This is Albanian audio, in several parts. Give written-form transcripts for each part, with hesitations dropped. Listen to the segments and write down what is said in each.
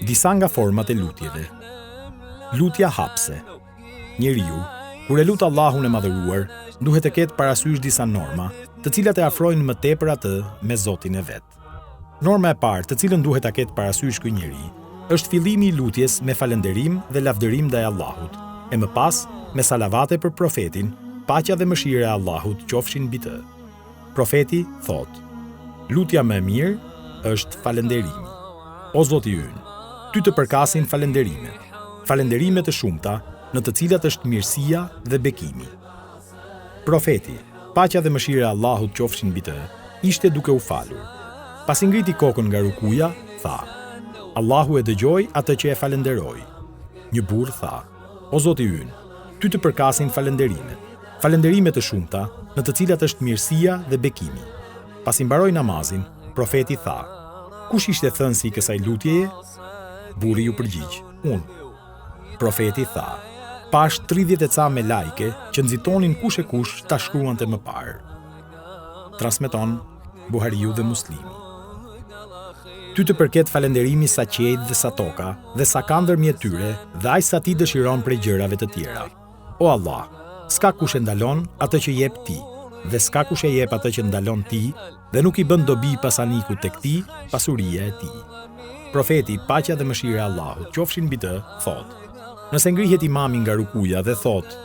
Disa nga format e lutjeve. Lutja hapse. Njeriu, kur e lut Allahun e madhëruar, duhet të ketë parasysh disa norma, të cilat e afrojnë më tepër atë me Zotin e vet. Norma e parë, të cilën duhet ta ketë parasysh ky njeri, është fillimi i lutjes me falënderim dhe lavdërim ndaj Allahut, e më pas me salavate për profetin, paqja dhe mëshira e Allahut qofshin mbi të. Profeti thotë: lutja më e mirë është falënderimi. O Zoti ynë, ty të përkasin falënderime të shumta, në të cilat është mirësia dhe bekimi. Profeti, paqja dhe mëshira e Allahut qofshin mbi të, ishte duke u falur. Pasi ngriti kokën nga rukuja, tha: Allahu e dëgjoi atë që e falenderoi. Një burr tha: O Zoti ynë, ty të përkasin falënderime të shumta, në të cilat është mirësia dhe bekimi. Pasi mbaroi namazin, profeti tha: Kush ishte thënësi i kësaj lutjeje? Burri ju përgjigj: Unë. Profeti tha: Pash 30 e ca me lajke që nxitonin kush e kush ta shkruante më parë. Transmeton Buhariu dhe Muslimi. Ty të përket falënderimi sa qiejt dhe sa toka, dhe sa ka ndërmjet tyre, dhe aq sa ti dëshiron prej gjërave të tjera. O Allah, s'ka kush e ndalon atë që jep ti, dhe s'ka kush e jep atë që ndalon ti, dhe nuk i bën dobi pasanikut tek ti, pasuria e ti. Profeti, paqja dhe mëshira e Allahut qofshin mbi të, thotë: Nëse ngrihet imami nga rukuja dhe thotë: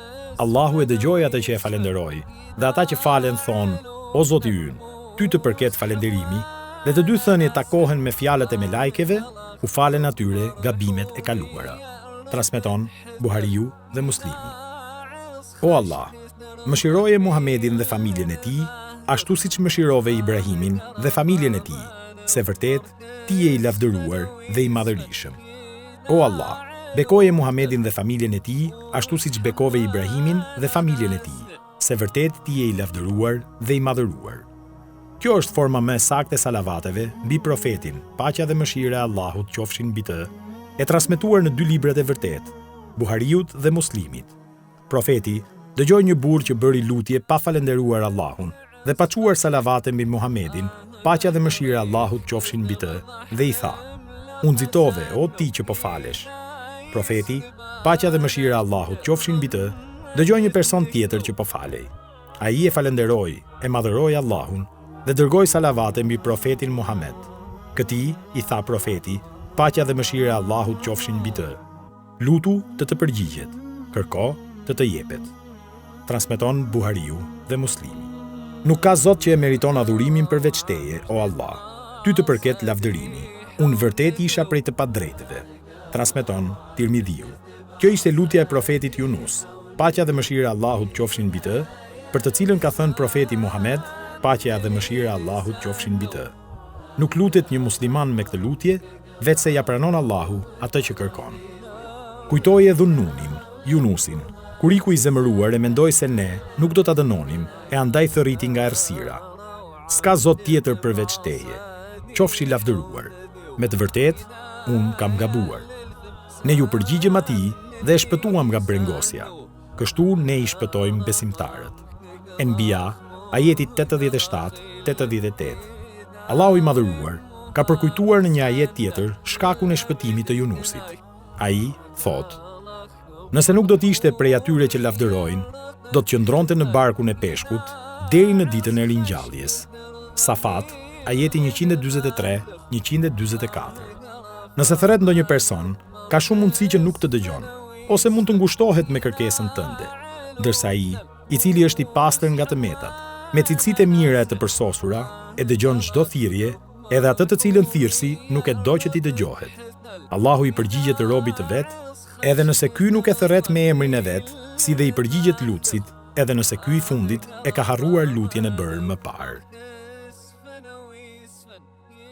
Allahu e dëgjoi atë që e falenderoi, dhe ata që falen thonë: O Zoti ynë, ty të përket falenderimi, dhe të dy thënie takohen me fjalët e melajkeve, u falen atyre gabimet e kaluara. Transmeton Buhariu dhe Muslimi. O Allah, mëshiroje Muhamedin dhe familjen e tij, ashtu siç mëshirove Ibrahimin dhe familjen e tij, se vërtet ti je i lavdëruar dhe i madhërisëm. O Allah, bekoje Muhamedin dhe familjen e tij, ashtu siç bekove Ibrahimin dhe familjen e tij, se vërtet ti je i lavdëruar dhe i madhëruar. Kjo është forma më e saktë e salavateve mbi profetin, paqja dhe mëshira e Allahut qofshin mbi të, e transmetuar në dy librat e vërtet, Buhariut dhe Muslimit. Profeti dëgjoi një burr që bëri lutje pa falënderuar Allahun dhe pa çuar salavate mbi Muhamedin, paqja dhe mëshira e Allahut qofshin mbi të, dhe i tha: Unë nxitove, o ti që po falesh. Profeti, paqja dhe mëshira e Allahut qofshin mbi të, dëgjoi një person tjetër që po falej. Ai e falenderoi, e madhëroi Allahun dhe dërgoi salavate mbi profetin Muhammed. Këtij i tha profeti: Paqja dhe mëshira e Allahut qofshin mbi të. Lutu të përgjigjet, kërko të jepet. Transmeton Buhariu dhe Muslimi. Nuk ka Zot që e meriton adhurimin përveç teje, o Allah. Ty të përket lavdërimi. Unë vërtet isha prej të padrejtëve. Transmeton Tirmidhiu. Kjo ishte lutja e profetit Yunus. Paqja dhe mëshira e Allahut qofshin mbi të, për të cilën ka thënë profeti Muhammed: Paqja dhe mëshira e Allahut qofshin mbi të. Nuk lutet një musliman me këtë lutje, veç se ja pranon Allahu atë që kërkon. Kujtoje Dhunnunin, Yunusin, kur iku i zemëruar e mendoi se ne nuk do ta dënonim, e andaj thërriti nga errësira. S'ka Zot tjetër përveç teje. Qofshi lavdëruar. Me të vërtetë, unë kam gabuar. Ne ju përgjigjem atij dhe e shpëtuam nga brengosja. Kështu ne i shpëtojmë besimtarët. Enbiya, ajeti 87-88. Allahu i madhëruar ka përkujtuar në një ajet tjetër shkakun e shpëtimit të Yunusit. Ai thotë: Nëse nuk do t'ishte prej atyre që lavdërojnë, do të qëndronte në barkun e peshkut deri në ditën e ringjalljes. Safat, ajeti 143-144. Nëse thret ndonjë person, ka shumë mundësi që nuk të dëgjon, ose mund të ngushtohet me kërkesën tënde, ndërsa ai, i cili është i pastër nga tëmetat, me cilësitë e mira e të përsosura, e dëgjon çdo thirrje, edhe atë të cilën thirrsi nuk e do që t'i dëgjohet. Allahu i përgjigjet të robit të vet, edhe nëse ky nuk e thërret me emrin e vet, si dhe i përgjigjet lutësit, edhe nëse ky i fundit e ka harruar lutjen e bërë më parë.